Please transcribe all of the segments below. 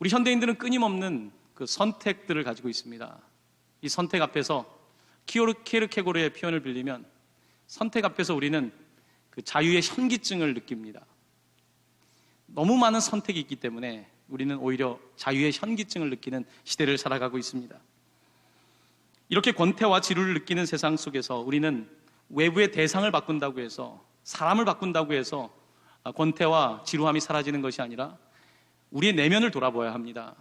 우리 현대인들은 끊임없는 그 선택들을 가지고 있습니다. 이 선택 앞에서 키에르케고르의 표현을 빌리면 선택 앞에서 우리는 그 자유의 현기증을 느낍니다. 너무 많은 선택이 있기 때문에 우리는 오히려 자유의 현기증을 느끼는 시대를 살아가고 있습니다. 이렇게 권태와 지루를 느끼는 세상 속에서 우리는 외부의 대상을 바꾼다고 해서, 사람을 바꾼다고 해서 권태와 지루함이 사라지는 것이 아니라 우리의 내면을 돌아보아야 합니다.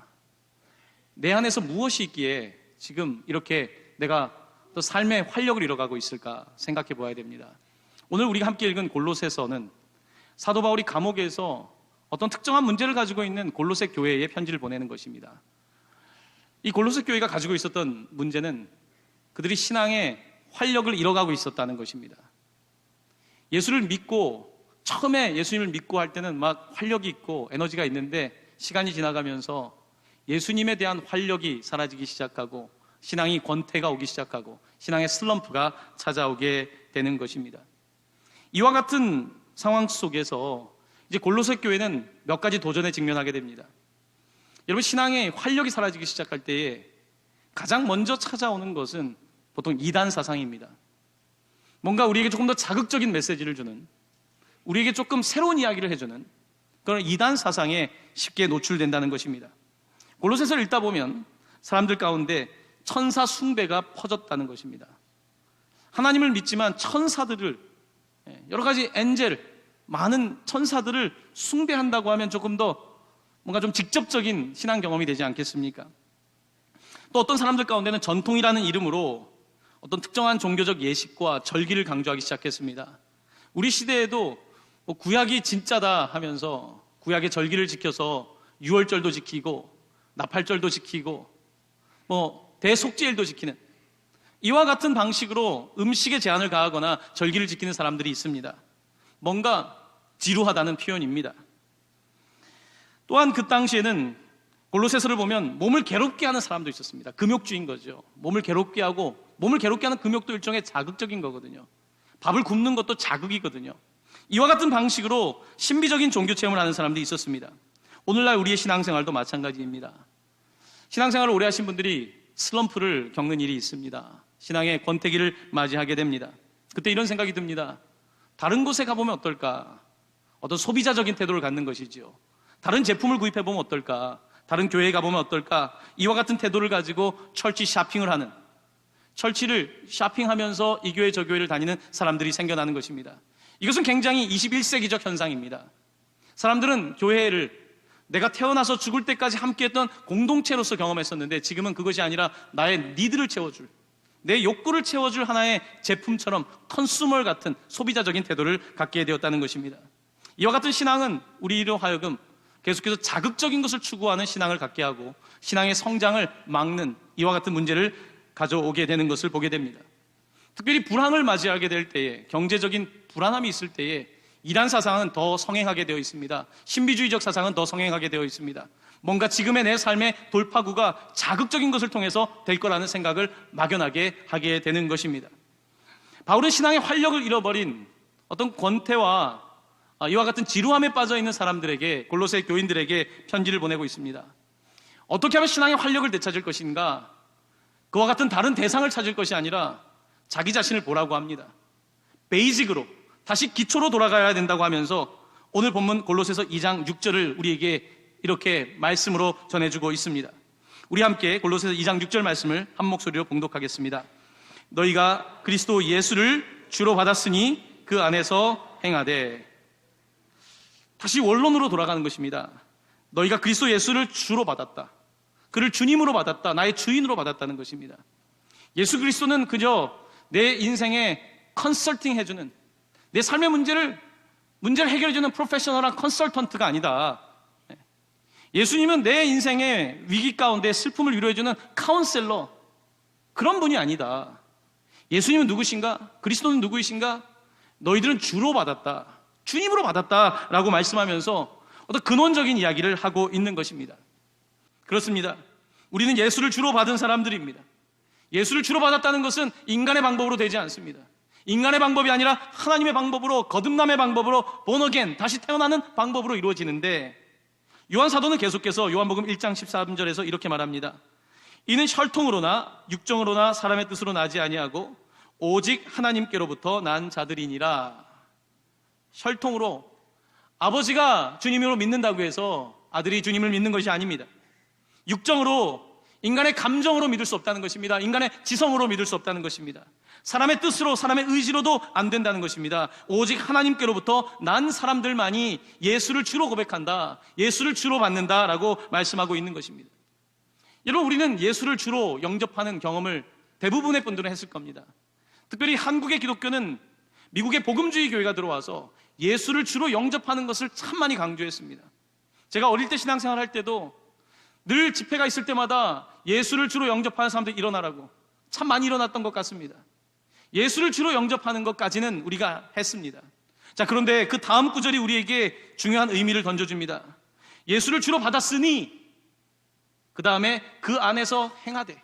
내 안에서 무엇이 있기에 지금 이렇게 내가 또 삶의 활력을 잃어가고 있을까 생각해 보아야 됩니다. 오늘 우리가 함께 읽은 골로새서는 사도 바울이 감옥에서 어떤 특정한 문제를 가지고 있는 골로새 교회에 편지를 보내는 것입니다. 이 골로새 교회가 가지고 있었던 문제는 그들이 신앙의 활력을 잃어가고 있었다는 것입니다. 예수를 믿고, 처음에 예수님을 믿고 할 때는 막 활력이 있고 에너지가 있는데 시간이 지나가면서 예수님에 대한 활력이 사라지기 시작하고 신앙이 권태가 오기 시작하고 신앙의 슬럼프가 찾아오게 되는 것입니다. 이와 같은 상황 속에서 이제 골로새 교회는 몇 가지 도전에 직면하게 됩니다. 여러분, 신앙의 활력이 사라지기 시작할 때에 가장 먼저 찾아오는 것은 보통 이단 사상입니다. 뭔가 우리에게 조금 더 자극적인 메시지를 주는, 우리에게 조금 새로운 이야기를 해주는 그런 이단 사상에 쉽게 노출된다는 것입니다. 골로새서를 읽다 보면 사람들 가운데 천사 숭배가 퍼졌다는 것입니다. 하나님을 믿지만 천사들을, 여러 가지 엔젤, 많은 천사들을 숭배한다고 하면 조금 더 뭔가 좀 직접적인 신앙 경험이 되지 않겠습니까? 또 어떤 사람들 가운데는 전통이라는 이름으로 어떤 특정한 종교적 예식과 절기를 강조하기 시작했습니다. 우리 시대에도 구약이 진짜다 하면서 구약의 절기를 지켜서 유월절도 지키고 나팔절도 지키고 대속죄일도 지키는, 이와 같은 방식으로 음식에 제한을 가하거나 절기를 지키는 사람들이 있습니다. 뭔가 지루하다는 표현입니다. 또한 그 당시에는 골로새서를 보면 몸을 괴롭게 하는 사람도 있었습니다. 금욕주인 거죠. 몸을 괴롭게 하고, 몸을 괴롭게 하는 금욕도 일종의 자극적인 거거든요. 밥을 굶는 것도 자극이거든요. 이와 같은 방식으로 신비적인 종교 체험을 하는 사람들이 있었습니다. 오늘날 우리의 신앙생활도 마찬가지입니다. 신앙생활을 오래 하신 분들이 슬럼프를 겪는 일이 있습니다. 신앙의 권태기를 맞이하게 됩니다. 그때 이런 생각이 듭니다. 다른 곳에 가보면 어떨까? 어떤 소비자적인 태도를 갖는 것이지요. 다른 제품을 구입해보면 어떨까? 다른 교회에 가보면 어떨까? 이와 같은 태도를 가지고 철치 쇼핑을 하는, 철치를 쇼핑하면서 이 교회 저 교회를 다니는 사람들이 생겨나는 것입니다. 이것은 굉장히 21세기적 현상입니다. 사람들은 교회를 내가 태어나서 죽을 때까지 함께했던 공동체로서 경험했었는데 지금은 그것이 아니라 나의 니드를 채워줄, 내 욕구를 채워줄 하나의 제품처럼 컨슈머 같은 소비자적인 태도를 갖게 되었다는 것입니다. 이와 같은 신앙은 우리로 하여금 계속해서 자극적인 것을 추구하는 신앙을 갖게 하고 신앙의 성장을 막는 이와 같은 문제를 가져오게 되는 것을 보게 됩니다. 특별히 불황을 맞이하게 될 때에, 경제적인 불안함이 있을 때에 이단 사상은 더 성행하게 되어 있습니다. 신비주의적 사상은 더 성행하게 되어 있습니다. 뭔가 지금의 내 삶의 돌파구가 자극적인 것을 통해서 될 거라는 생각을 막연하게 하게 되는 것입니다. 바울은 신앙의 활력을 잃어버린 어떤 권태와 이와 같은 지루함에 빠져있는 사람들에게, 골로새 교인들에게 편지를 보내고 있습니다. 어떻게 하면 신앙의 활력을 되찾을 것인가? 그와 같은 다른 대상을 찾을 것이 아니라 자기 자신을 보라고 합니다. 베이직으로, 다시 기초로 돌아가야 된다고 하면서 오늘 본문 골로새서 2장 6절을 우리에게 이렇게 말씀으로 전해주고 있습니다. 우리 함께 골로새서 2장 6절 말씀을 한 목소리로 봉독하겠습니다. 너희가 그리스도 예수를 주로 받았으니 그 안에서 행하되. 다시 원론으로 돌아가는 것입니다. 너희가 그리스도 예수를 주로 받았다, 그를 주님으로 받았다, 나의 주인으로 받았다는 것입니다. 예수 그리스도는 그저 내 인생에 컨설팅 해주는, 내 삶의 문제를 해결해주는 프로페셔널한 컨설턴트가 아니다. 예수님은 내 인생의 위기 가운데 슬픔을 위로해주는 카운셀러, 그런 분이 아니다. 예수님은 누구신가? 그리스도는 누구이신가? 너희들은 주로 받았다, 주님으로 받았다라고 말씀하면서 어떤 근원적인 이야기를 하고 있는 것입니다. 그렇습니다. 우리는 예수를 주로 받은 사람들입니다. 예수를 주로 받았다는 것은 인간의 방법으로 되지 않습니다. 인간의 방법이 아니라 하나님의 방법으로, 거듭남의 방법으로, born again, 다시 태어나는 방법으로 이루어지는데, 요한 사도는 계속해서 요한복음 1장 13절에서 이렇게 말합니다. 이는 혈통으로나 육정으로나 사람의 뜻으로 나지 아니하고 오직 하나님께로부터 난 자들이니라. 혈통으로 아버지가 주님으로 믿는다고 해서 아들이 주님을 믿는 것이 아닙니다. 육정으로 인간의 감정으로 믿을 수 없다는 것입니다. 인간의 지성으로 믿을 수 없다는 것입니다. 사람의 뜻으로, 사람의 의지로도 안 된다는 것입니다. 오직 하나님께로부터 난 사람들만이 예수를 주로 고백한다, 예수를 주로 받는다라고 말씀하고 있는 것입니다. 여러분, 우리는 예수를 주로 영접하는 경험을 대부분의 분들은 했을 겁니다. 특별히 한국의 기독교는 미국의 복음주의 교회가 들어와서 예수를 주로 영접하는 것을 참 많이 강조했습니다. 제가 어릴 때 신앙생활 할 때도 늘 집회가 있을 때마다 예수를 주로 영접하는 사람들 일어나라고 참 많이 일어났던 것 같습니다. 예수를 주로 영접하는 것까지는 우리가 했습니다. 자, 그런데 그 다음 구절이 우리에게 중요한 의미를 던져줍니다. 예수를 주로 받았으니 그 다음에 그 안에서 행하되.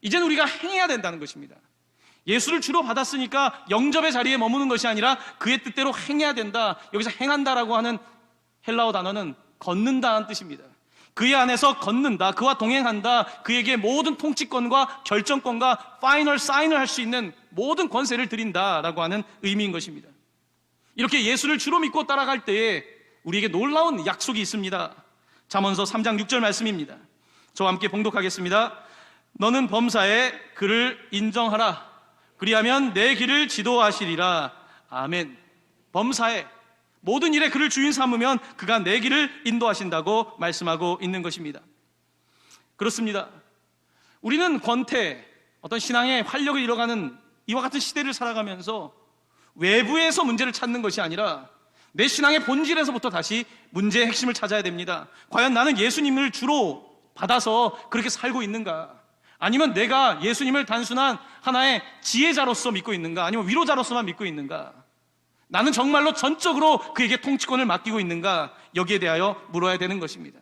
이제는 우리가 행해야 된다는 것입니다. 예수를 주로 받았으니까 영접의 자리에 머무는 것이 아니라 그의 뜻대로 행해야 된다. 여기서 행한다라고 하는 헬라어 단어는 걷는다는 뜻입니다. 그의 안에서 걷는다, 그와 동행한다, 그에게 모든 통치권과 결정권과 파이널 사인을 할 수 있는 모든 권세를 드린다라고 하는 의미인 것입니다. 이렇게 예수를 주로 믿고 따라갈 때에 우리에게 놀라운 약속이 있습니다. 잠언서 3장 6절 말씀입니다. 저와 함께 봉독하겠습니다. 너는 범사에 그를 인정하라. 그리하면 내 길을 지도하시리라. 아멘. 범사에 모든 일에 그를 주인 삼으면 그가 내 길을 인도하신다고 말씀하고 있는 것입니다. 그렇습니다. 우리는 권태, 어떤 신앙의 활력을 잃어가는 이와 같은 시대를 살아가면서 외부에서 문제를 찾는 것이 아니라 내 신앙의 본질에서부터 다시 문제의 핵심을 찾아야 됩니다. 과연 나는 예수님을 주로 받아서 그렇게 살고 있는가? 아니면 내가 예수님을 단순한 하나의 지혜자로서 믿고 있는가? 아니면 위로자로서만 믿고 있는가? 나는 정말로 전적으로 그에게 통치권을 맡기고 있는가? 여기에 대하여 물어야 되는 것입니다.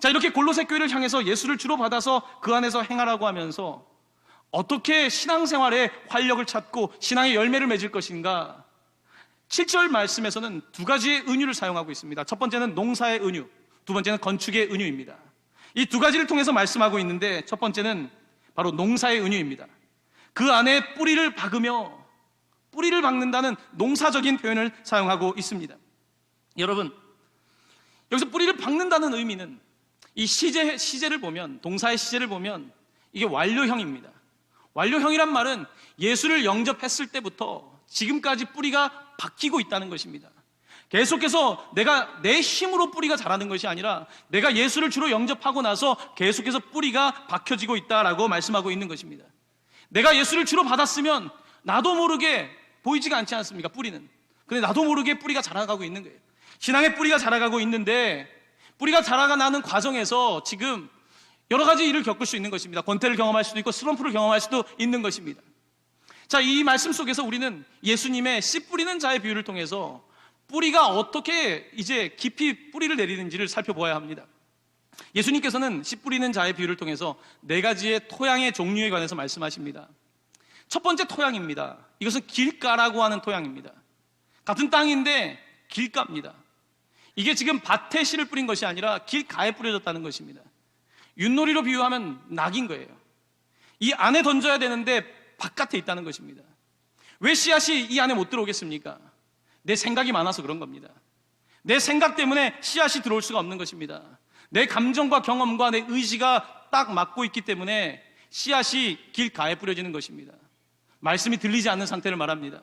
자, 이렇게 골로새 교회를 향해서 예수를 주로 받아서 그 안에서 행하라고 하면서 어떻게 신앙생활에 활력을 찾고 신앙의 열매를 맺을 것인가? 7절 말씀에서는 두 가지의 은유를 사용하고 있습니다. 첫 번째는 농사의 은유, 두 번째는 건축의 은유입니다. 이 두 가지를 통해서 말씀하고 있는데 첫 번째는 바로 농사의 은유입니다. 그 안에 뿌리를 박으며, 뿌리를 박는다는 농사적인 표현을 사용하고 있습니다. 여러분, 여기서 뿌리를 박는다는 의미는 이 시제를 보면, 동사의 시제를 보면 이게 완료형입니다. 완료형이란 말은 예수를 영접했을 때부터 지금까지 뿌리가 박히고 있다는 것입니다. 계속해서 내가 내 힘으로 뿌리가 자라는 것이 아니라 내가 예수를 주로 영접하고 나서 계속해서 뿌리가 박혀지고 있다라고 말씀하고 있는 것입니다. 내가 예수를 주로 받았으면 나도 모르게 보이지가 않지 않습니까? 뿌리는. 근데 나도 모르게 뿌리가 자라가고 있는 거예요. 신앙의 뿌리가 자라가고 있는데 뿌리가 자라가는 과정에서 지금 여러 가지 일을 겪을 수 있는 것입니다. 권태를 경험할 수도 있고 슬럼프를 경험할 수도 있는 것입니다. 자, 이 말씀 속에서 우리는 예수님의 씨 뿌리는 자의 비유를 통해서 뿌리가 어떻게 이제 깊이 뿌리를 내리는지를 살펴보아야 합니다. 예수님께서는 씨 뿌리는 자의 비유를 통해서 네 가지의 토양의 종류에 관해서 말씀하십니다. 첫 번째 토양입니다. 이것은 길가라고 하는 토양입니다. 같은 땅인데 길가입니다. 이게 지금 밭에 씨를 뿌린 것이 아니라 길가에 뿌려졌다는 것입니다. 윷놀이로 비유하면 낙인 거예요. 이 안에 던져야 되는데 바깥에 있다는 것입니다. 왜 씨앗이 이 안에 못 들어오겠습니까? 내 생각이 많아서 그런 겁니다. 내 생각 때문에 씨앗이 들어올 수가 없는 것입니다. 내 감정과 경험과 내 의지가 딱 맞고 있기 때문에 씨앗이 길가에 뿌려지는 것입니다. 말씀이 들리지 않는 상태를 말합니다.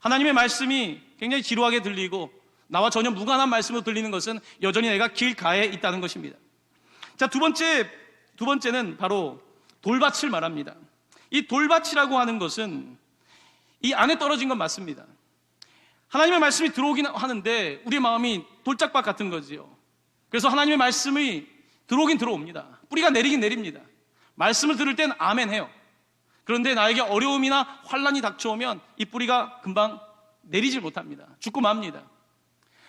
하나님의 말씀이 굉장히 지루하게 들리고 나와 전혀 무관한 말씀으로 들리는 것은 여전히 내가 길가에 있다는 것입니다. 자, 두 번째는 바로 돌밭을 말합니다. 이 돌밭이라고 하는 것은 이 안에 떨어진 건 맞습니다. 하나님의 말씀이 들어오긴 하는데 우리의 마음이 돌짝밭 같은 거지요. 그래서 하나님의 말씀이 들어오긴 들어옵니다. 뿌리가 내리긴 내립니다. 말씀을 들을 땐 아멘 해요. 그런데 나에게 어려움이나 환란이 닥쳐오면 이 뿌리가 금방 내리질 못합니다. 죽고 맙니다.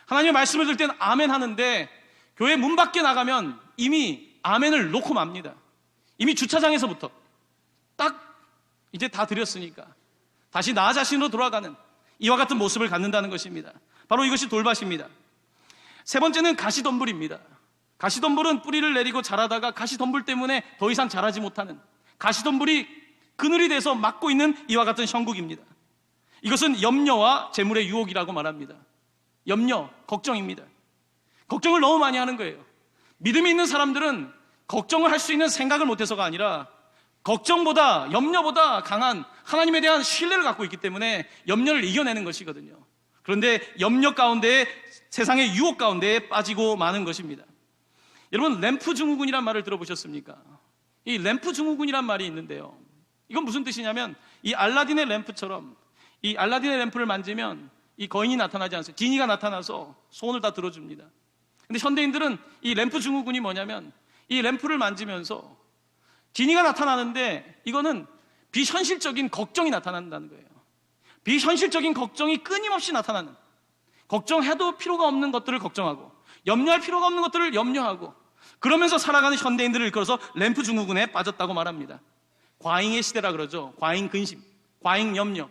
하나님의 말씀을 들을 땐 아멘 하는데 교회 문 밖에 나가면 이미 아멘을 놓고 맙니다. 이미 주차장에서부터 딱 이제 다 드렸으니까 다시 나 자신으로 돌아가는 이와 같은 모습을 갖는다는 것입니다. 바로 이것이 돌밭입니다. 세 번째는 가시덤불입니다. 가시덤불은 뿌리를 내리고 자라다가 가시덤불 때문에 더 이상 자라지 못하는, 가시덤불이 그늘이 돼서 막고 있는 이와 같은 형국입니다. 이것은 염려와 재물의 유혹이라고 말합니다. 염려, 걱정입니다. 걱정을 너무 많이 하는 거예요. 믿음이 있는 사람들은 걱정을 할 수 있는 생각을 못해서가 아니라 걱정보다, 염려보다 강한 하나님에 대한 신뢰를 갖고 있기 때문에 염려를 이겨내는 것이거든요. 그런데 염려 가운데, 세상의 유혹 가운데 빠지고 마는 것입니다. 여러분, 램프 증후군이란 말을 들어보셨습니까? 이 램프 증후군이란 말이 있는데요, 이건 무슨 뜻이냐면, 이 알라딘의 램프처럼, 이 알라딘의 램프를 만지면 이 거인이 나타나지 않습니다. 지니가 나타나서 소원을 다 들어줍니다. 근데 현대인들은 이 램프 증후군이 뭐냐면, 이 램프를 만지면서 지니가 나타나는데 이거는 비현실적인 걱정이 나타난다는 거예요. 비현실적인 걱정이 끊임없이 나타나는, 걱정해도 필요가 없는 것들을 걱정하고 염려할 필요가 없는 것들을 염려하고, 그러면서 살아가는 현대인들을 이끌어서 램프 증후군에 빠졌다고 말합니다. 과잉의 시대라 그러죠. 과잉 근심, 과잉 염려.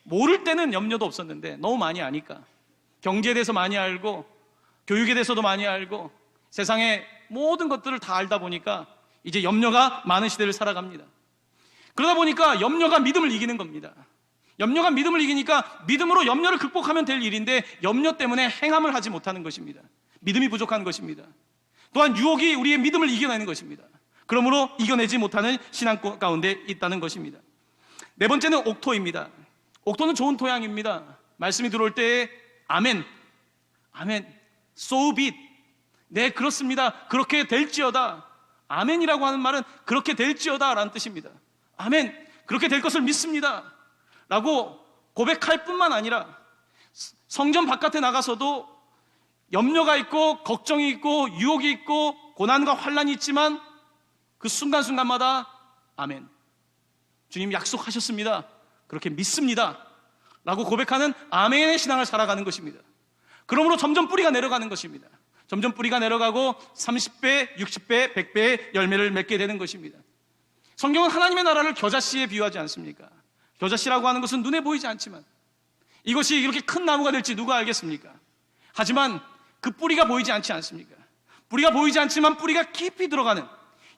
모를 때는 염려도 없었는데 너무 많이 아니까, 경제에 대해서 많이 알고 교육에 대해서도 많이 알고 세상의 모든 것들을 다 알다 보니까 이제 염려가 많은 시대를 살아갑니다. 그러다 보니까 염려가 믿음을 이기는 겁니다. 염려가 믿음을 이기니까 믿음으로 염려를 극복하면 될 일인데 염려 때문에 행함을 하지 못하는 것입니다. 믿음이 부족한 것입니다. 또한 유혹이 우리의 믿음을 이겨내는 것입니다. 그러므로 이겨내지 못하는 신앙 가운데 있다는 것입니다. 네 번째는 옥토입니다. 옥토는 좋은 토양입니다. 말씀이 들어올 때 아멘, 아멘, so be it. 네, 그렇습니다. 그렇게 될지어다. 아멘이라고 하는 말은 그렇게 될지어다 라는 뜻입니다. 아멘, 그렇게 될 것을 믿습니다 라고 고백할 뿐만 아니라 성전 바깥에 나가서도 염려가 있고 걱정이 있고 유혹이 있고 고난과 환난이 있지만 그 순간순간마다 아멘, 주님 약속하셨습니다, 그렇게 믿습니다 라고 고백하는 아멘의 신앙을 살아가는 것입니다. 그러므로 점점 뿌리가 내려가는 것입니다. 점점 뿌리가 내려가고 30배, 60배, 100배의 열매를 맺게 되는 것입니다. 성경은 하나님의 나라를 겨자씨에 비유하지 않습니까? 겨자씨라고 하는 것은 눈에 보이지 않지만 이것이 이렇게 큰 나무가 될지 누가 알겠습니까? 하지만 그 뿌리가 보이지 않지 않습니까? 뿌리가 보이지 않지만 뿌리가 깊이 들어가는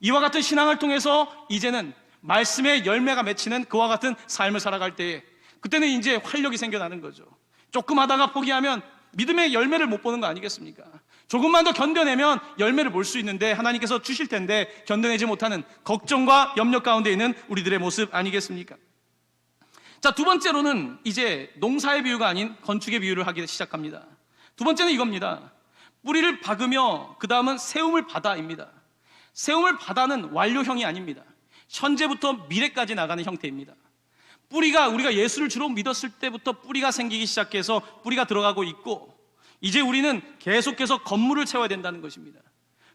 이와 같은 신앙을 통해서 이제는 말씀의 열매가 맺히는 그와 같은 삶을 살아갈 때에, 그때는 이제 활력이 생겨나는 거죠. 조금 하다가 포기하면 믿음의 열매를 못 보는 거 아니겠습니까? 조금만 더 견뎌내면 열매를 볼 수 있는데 하나님께서 주실 텐데 견뎌내지 못하는 걱정과 염려 가운데 있는 우리들의 모습 아니겠습니까? 자, 두 번째로는 이제 농사의 비유가 아닌 건축의 비유를 하기 시작합니다. 두 번째는 이겁니다. 뿌리를 박으며 그 다음은 세움을 받아입니다. 세움을 받아는 완료형이 아닙니다. 현재부터 미래까지 나가는 형태입니다. 뿌리가, 우리가 예수를 주로 믿었을 때부터 뿌리가 생기기 시작해서 뿌리가 들어가고 있고, 이제 우리는 계속해서 건물을 세워야 된다는 것입니다.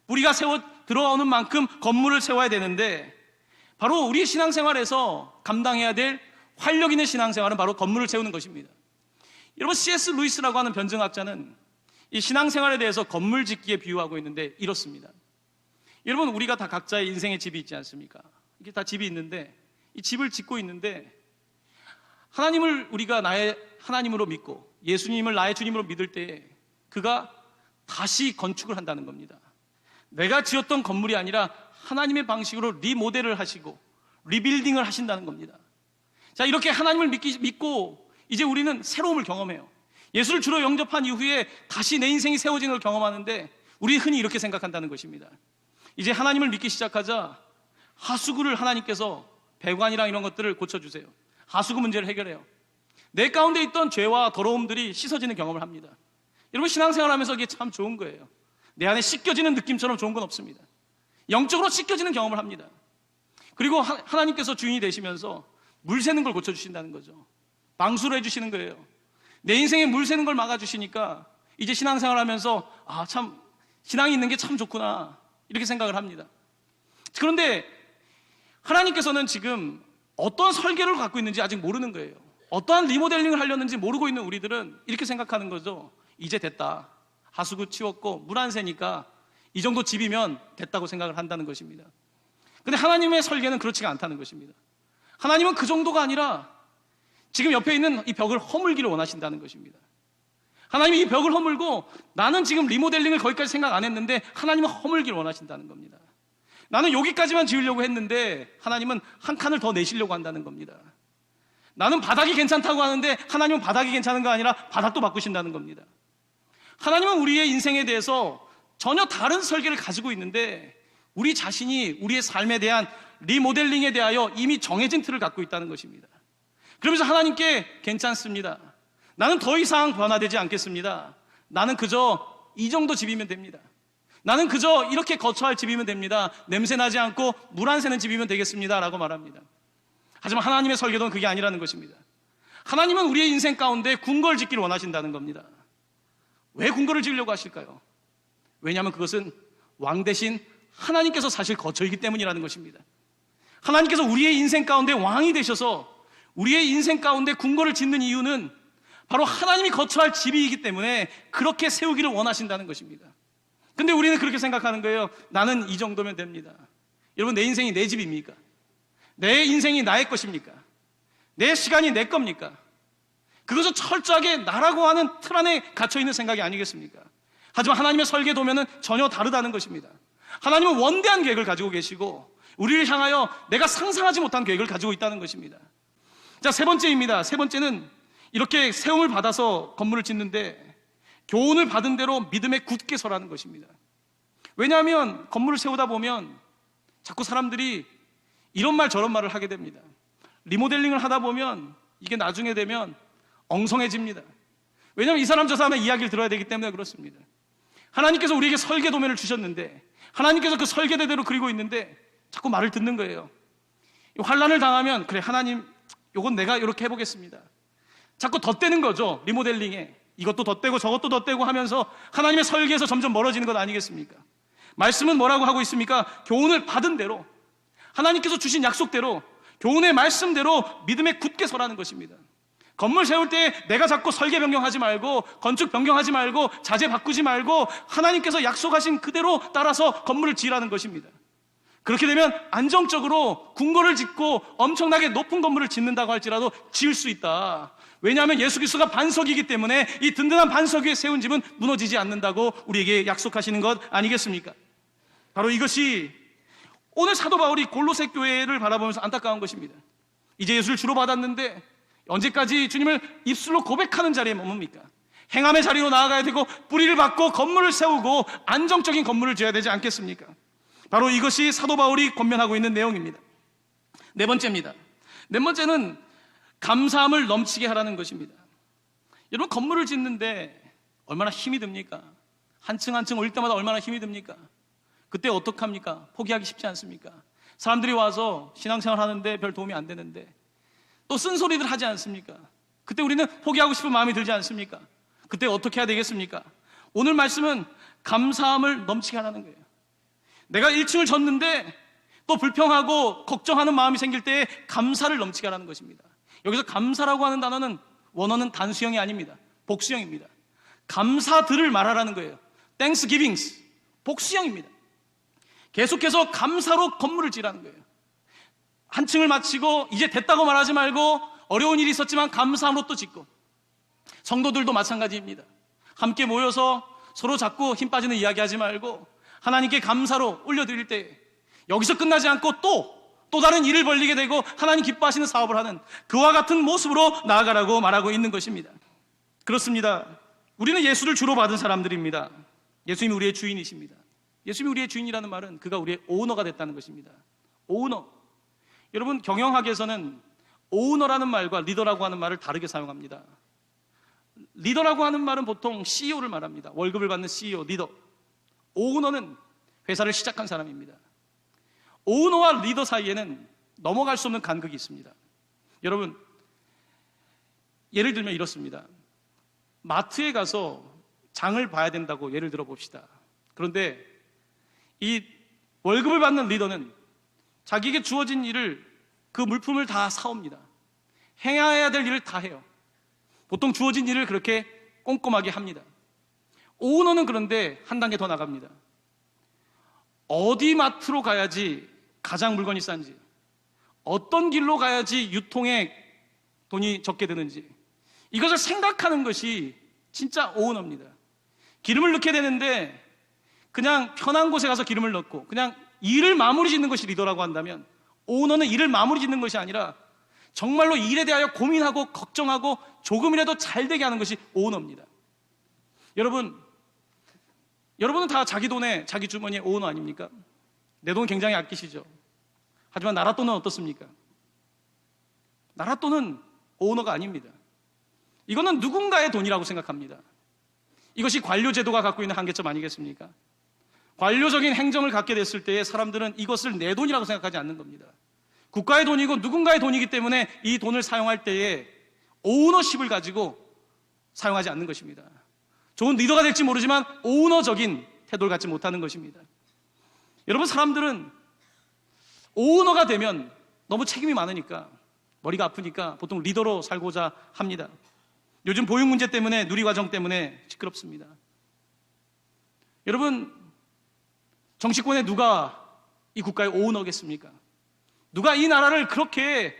뿌리가 들어오는 만큼 건물을 세워야 되는데, 바로 우리 신앙생활에서 감당해야 될 활력 있는 신앙생활은 바로 건물을 세우는 것입니다. 여러분, C.S. 루이스라고 하는 변증학자는 이 신앙생활에 대해서 건물 짓기에 비유하고 있는데 이렇습니다. 여러분, 우리가 다 각자의 인생의 집이 있지 않습니까? 이게 다 집이 있는데, 이 집을 짓고 있는데 하나님을 우리가 나의 하나님으로 믿고 예수님을 나의 주님으로 믿을 때에 그가 다시 건축을 한다는 겁니다. 내가 지었던 건물이 아니라 하나님의 방식으로 리모델을 하시고 리빌딩을 하신다는 겁니다. 자, 이렇게 하나님을 믿고 이제 우리는 새로움을 경험해요. 예수를 주로 영접한 이후에 다시 내 인생이 세워지는 걸 경험하는데, 우리 흔히 이렇게 생각한다는 것입니다. 이제 하나님을 믿기 시작하자 하수구를 하나님께서 배관이랑 이런 것들을 고쳐주세요. 하수구 문제를 해결해요. 내 가운데 있던 죄와 더러움들이 씻어지는 경험을 합니다. 여러분, 신앙생활 하면서 이게 참 좋은 거예요. 내 안에 씻겨지는 느낌처럼 좋은 건 없습니다. 영적으로 씻겨지는 경험을 합니다. 그리고 하나님께서 주인이 되시면서 물 새는 걸 고쳐주신다는 거죠. 방수를 해주시는 거예요. 내 인생에 물 새는 걸 막아주시니까 이제 신앙생활 하면서 아, 참 신앙이 있는 게 참 좋구나 이렇게 생각을 합니다. 그런데 하나님께서는 지금 어떤 설계를 갖고 있는지 아직 모르는 거예요. 어떠한 리모델링을 하려는지 모르고 있는 우리들은 이렇게 생각하는 거죠. 이제 됐다. 하수구 치웠고 물 안 새니까 이 정도 집이면 됐다고 생각을 한다는 것입니다. 근데 하나님의 설계는 그렇지가 않다는 것입니다. 하나님은 그 정도가 아니라 지금 옆에 있는 이 벽을 허물기를 원하신다는 것입니다. 하나님이 이 벽을 허물고 나는 지금 리모델링을 거기까지 생각 안 했는데 하나님은 허물기를 원하신다는 겁니다. 나는 여기까지만 지으려고 했는데 하나님은 한 칸을 더 내시려고 한다는 겁니다. 나는 바닥이 괜찮다고 하는데 하나님은 바닥이 괜찮은 거 아니라 바닥도 바꾸신다는 겁니다. 하나님은 우리의 인생에 대해서 전혀 다른 설계를 가지고 있는데 우리 자신이 우리의 삶에 대한 리모델링에 대하여 이미 정해진 틀을 갖고 있다는 것입니다. 그러면서 하나님께 괜찮습니다. 나는 더 이상 변화되지 않겠습니다. 나는 그저 이 정도 집이면 됩니다. 나는 그저 이렇게 거처할 집이면 됩니다. 냄새 나지 않고 물 안 새는 집이면 되겠습니다 라고 말합니다. 하지만 하나님의 설계도는 그게 아니라는 것입니다. 하나님은 우리의 인생 가운데 궁궐을 짓기를 원하신다는 겁니다. 왜 궁궐을 지으려고 하실까요? 왜냐하면 그것은 왕 대신 하나님께서 사실 거처이기 때문이라는 것입니다. 하나님께서 우리의 인생 가운데 왕이 되셔서 우리의 인생 가운데 궁궐을 짓는 이유는 바로 하나님이 거처할 집이기 때문에 그렇게 세우기를 원하신다는 것입니다. 근데 우리는 그렇게 생각하는 거예요. 나는 이 정도면 됩니다. 여러분, 내 인생이 내 집입니까? 내 인생이 나의 것입니까? 내 시간이 내 겁니까? 그것은 철저하게 나라고 하는 틀 안에 갇혀있는 생각이 아니겠습니까? 하지만 하나님의 설계도면은 전혀 다르다는 것입니다. 하나님은 원대한 계획을 가지고 계시고 우리를 향하여 내가 상상하지 못한 계획을 가지고 있다는 것입니다. 자, 세 번째입니다. 세 번째는 이렇게 세움을 받아서 건물을 짓는데 교훈을 받은 대로 믿음에 굳게 서라는 것입니다. 왜냐하면 건물을 세우다 보면 자꾸 사람들이 이런 말 저런 말을 하게 됩니다. 리모델링을 하다 보면 이게 나중에 되면 엉성해집니다. 왜냐하면 이 사람 저 사람의 이야기를 들어야 되기 때문에 그렇습니다. 하나님께서 우리에게 설계 도면을 주셨는데 하나님께서 그 설계대로 그리고 있는데 자꾸 말을 듣는 거예요. 환난을 당하면 그래 하나님 요건 내가 이렇게 해보겠습니다. 자꾸 덧대는 거죠. 리모델링에 이것도 덧대고 저것도 덧대고 하면서 하나님의 설계에서 점점 멀어지는 것 아니겠습니까? 말씀은 뭐라고 하고 있습니까? 교훈을 받은 대로 하나님께서 주신 약속대로 교훈의 말씀대로 믿음에 굳게 서라는 것입니다. 건물 세울 때 내가 자꾸 설계 변경하지 말고 건축 변경하지 말고 자재 바꾸지 말고 하나님께서 약속하신 그대로 따라서 건물을 지으라는 것입니다. 그렇게 되면 안정적으로 궁궐을 짓고 엄청나게 높은 건물을 짓는다고 할지라도 지을 수 있다. 왜냐하면 예수 그리스도가 반석이기 때문에 이 든든한 반석 위에 세운 집은 무너지지 않는다고 우리에게 약속하시는 것 아니겠습니까? 바로 이것이 오늘 사도 바울이 골로새 교회를 바라보면서 안타까운 것입니다. 이제 예수를 주로 받았는데 언제까지 주님을 입술로 고백하는 자리에 머뭅니까? 행함의 자리로 나아가야 되고 뿌리를 받고 건물을 세우고 안정적인 건물을 지어야 되지 않겠습니까? 바로 이것이 사도 바울이 권면하고 있는 내용입니다. 네 번째입니다. 네 번째는 감사함을 넘치게 하라는 것입니다. 여러분, 건물을 짓는데 얼마나 힘이 듭니까? 한 층 한 층 올릴 때마다 얼마나 힘이 듭니까? 그때 어떡합니까? 포기하기 쉽지 않습니까? 사람들이 와서 신앙생활 하는데 별 도움이 안 되는데 또 쓴소리들 하지 않습니까? 그때 우리는 포기하고 싶은 마음이 들지 않습니까? 그때 어떻게 해야 되겠습니까? 오늘 말씀은 감사함을 넘치게 하라는 거예요. 내가 1층을 졌는데 또 불평하고 걱정하는 마음이 생길 때 감사를 넘치게 하라는 것입니다. 여기서 감사라고 하는 단어는 원어는 단수형이 아닙니다. 복수형입니다. 감사들을 말하라는 거예요. Thanksgivings, 복수형입니다. 계속해서 감사로 건물을 지으라는 거예요. 한 층을 마치고 이제 됐다고 말하지 말고 어려운 일이 있었지만 감사함으로 또 짓고, 성도들도 마찬가지입니다. 함께 모여서 서로 자꾸 힘 빠지는 이야기하지 말고 하나님께 감사로 올려드릴 때 여기서 끝나지 않고 또 다른 일을 벌리게 되고 하나님 기뻐하시는 사업을 하는 그와 같은 모습으로 나아가라고 말하고 있는 것입니다. 그렇습니다. 우리는 예수를 주로 받은 사람들입니다. 예수님이 우리의 주인이십니다. 예수님이 우리의 주인이라는 말은 그가 우리의 오너가 됐다는 것입니다. 오너. 여러분, 경영학에서는 오너라는 말과 리더라고 하는 말을 다르게 사용합니다. 리더라고 하는 말은 보통 CEO를 말합니다. 월급을 받는 CEO, 리더. 오너는 회사를 시작한 사람입니다. 오너와 리더 사이에는 넘어갈 수 없는 간극이 있습니다. 여러분, 예를 들면 이렇습니다. 마트에 가서 장을 봐야 된다고 예를 들어 봅시다. 그런데 이 월급을 받는 리더는 자기에게 주어진 일을, 그 물품을 다 사옵니다. 행해야 될 일을 다 해요. 보통 주어진 일을 그렇게 꼼꼼하게 합니다. 오너는 그런데 한 단계 더 나갑니다. 어디 마트로 가야지 가장 물건이 싼지, 어떤 길로 가야지 유통에 돈이 적게 드는지, 이것을 생각하는 것이 진짜 오너입니다. 기름을 넣게 되는데 그냥 편한 곳에 가서 기름을 넣고 그냥 일을 마무리 짓는 것이 리더라고 한다면, 오너는 일을 마무리 짓는 것이 아니라 정말로 일에 대하여 고민하고 걱정하고 조금이라도 잘 되게 하는 것이 오너입니다. 여러분은 다 자기 돈에 자기 주머니에 오너 아닙니까? 내 돈 굉장히 아끼시죠? 하지만 나라 돈은 어떻습니까? 나라 돈은 오너가 아닙니다. 이거는 누군가의 돈이라고 생각합니다. 이것이 관료제도가 갖고 있는 한계점 아니겠습니까? 관료적인 행정을 갖게 됐을 때에 사람들은 이것을 내 돈이라고 생각하지 않는 겁니다. 국가의 돈이고 누군가의 돈이기 때문에 이 돈을 사용할 때에 오너십을 가지고 사용하지 않는 것입니다. 좋은 리더가 될지 모르지만 오너적인 태도를 갖지 못하는 것입니다. 여러분, 사람들은 오너가 되면 너무 책임이 많으니까, 머리가 아프니까 보통 리더로 살고자 합니다. 요즘 보육 문제 때문에, 누리과정 때문에 시끄럽습니다. 여러분, 정치권에 누가 이 국가의 오너겠습니까? 누가 이 나라를 그렇게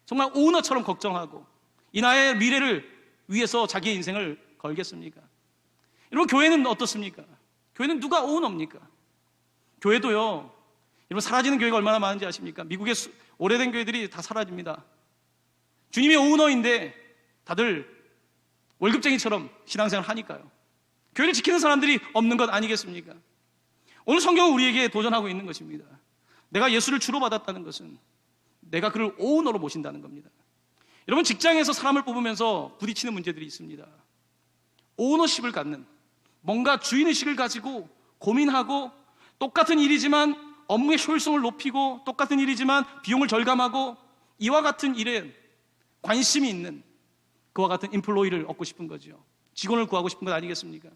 정말 오너처럼 걱정하고 이 나라의 미래를 위해서 자기의 인생을 걸겠습니까? 여러분, 교회는 어떻습니까? 교회는 누가 오너입니까? 교회도요, 여러분, 사라지는 교회가 얼마나 많은지 아십니까? 미국의 오래된 교회들이 다 사라집니다. 주님이 오너인데 다들 월급쟁이처럼 신앙생활을 하니까요. 교회를 지키는 사람들이 없는 것 아니겠습니까? 오늘 성경은 우리에게 도전하고 있는 것입니다. 내가 예수를 주로 받았다는 것은 내가 그를 오너로 모신다는 겁니다. 여러분, 직장에서 사람을 뽑으면서 부딪히는 문제들이 있습니다. 오너십을 갖는, 뭔가 주인의식을 가지고 고민하고, 똑같은 일이지만 업무의 효율성을 높이고, 똑같은 일이지만 비용을 절감하고, 이와 같은 일에 관심이 있는 그와 같은 인플로이를 얻고 싶은 거죠. 직원을 구하고 싶은 것 아니겠습니까?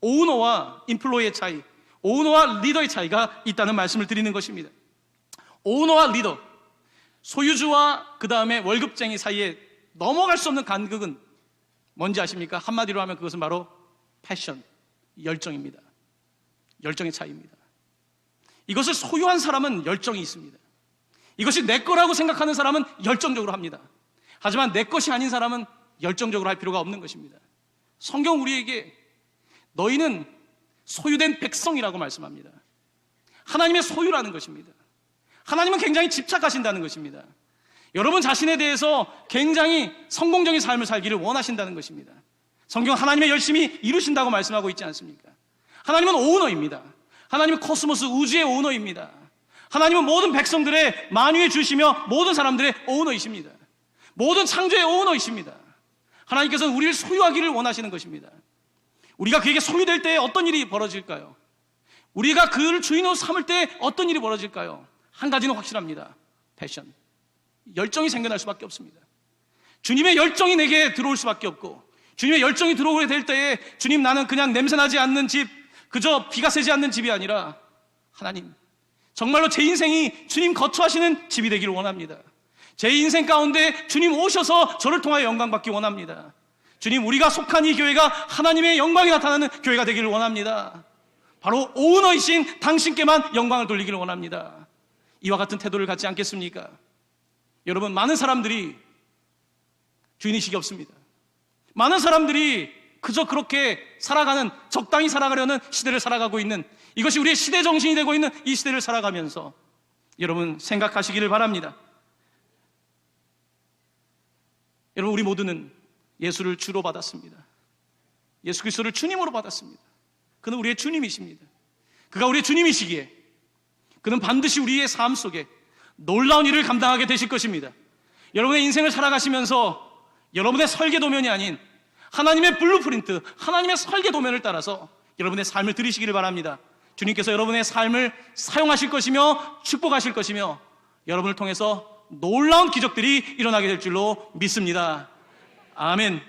오너와 인플로이의 차이, 오너와 리더의 차이가 있다는 말씀을 드리는 것입니다. 오너와 리더, 소유주와 그 다음에 월급쟁이 사이에 넘어갈 수 없는 간극은 뭔지 아십니까? 한마디로 하면 그것은 바로 패션, 열정입니다. 열정의 차이입니다. 이것을 소유한 사람은 열정이 있습니다. 이것이 내 거라고 생각하는 사람은 열정적으로 합니다. 하지만 내 것이 아닌 사람은 열정적으로 할 필요가 없는 것입니다. 성경 우리에게 너희는 소유된 백성이라고 말씀합니다. 하나님의 소유라는 것입니다. 하나님은 굉장히 집착하신다는 것입니다. 여러분 자신에 대해서 굉장히 성공적인 삶을 살기를 원하신다는 것입니다. 성경 하나님의 열심히 이루신다고 말씀하고 있지 않습니까? 하나님은 오너입니다. 하나님은 코스모스 우주의 오너입니다. 하나님은 모든 백성들의 만유해 주시며 모든 사람들의 오너이십니다. 모든 창조의 오너이십니다. 하나님께서는 우리를 소유하기를 원하시는 것입니다. 우리가 그에게 소유될 때 어떤 일이 벌어질까요? 우리가 그를 주인으로 삼을 때 어떤 일이 벌어질까요? 한 가지는 확실합니다. 패션, 열정이 생겨날 수밖에 없습니다. 주님의 열정이 내게 들어올 수밖에 없고, 주님의 열정이 들어오게 될 때에 주님, 나는 그냥 냄새나지 않는 집, 그저 비가 새지 않는 집이 아니라 하나님, 정말로 제 인생이 주님 거처하시는 집이 되기를 원합니다. 제 인생 가운데 주님 오셔서 저를 통하여 영광 받기 원합니다. 주님, 우리가 속한 이 교회가 하나님의 영광이 나타나는 교회가 되기를 원합니다. 바로 오너이신 당신께만 영광을 돌리기를 원합니다. 이와 같은 태도를 갖지 않겠습니까? 여러분, 많은 사람들이 주인의식이 없습니다. 많은 사람들이 그저 그렇게 살아가는, 적당히 살아가려는 시대를 살아가고 있는, 이것이 우리의 시대 정신이 되고 있는 이 시대를 살아가면서 여러분 생각하시기를 바랍니다. 여러분, 우리 모두는 예수를 주로 받았습니다. 예수 그리스도를 주님으로 받았습니다. 그는 우리의 주님이십니다. 그가 우리의 주님이시기에 그는 반드시 우리의 삶 속에 놀라운 일을 감당하게 되실 것입니다. 여러분의 인생을 살아가시면서 여러분의 설계도면이 아닌 하나님의 블루프린트, 하나님의 설계도면을 따라서 여러분의 삶을 들이시기를 바랍니다. 주님께서 여러분의 삶을 사용하실 것이며 축복하실 것이며 여러분을 통해서 놀라운 기적들이 일어나게 될 줄로 믿습니다. 아멘.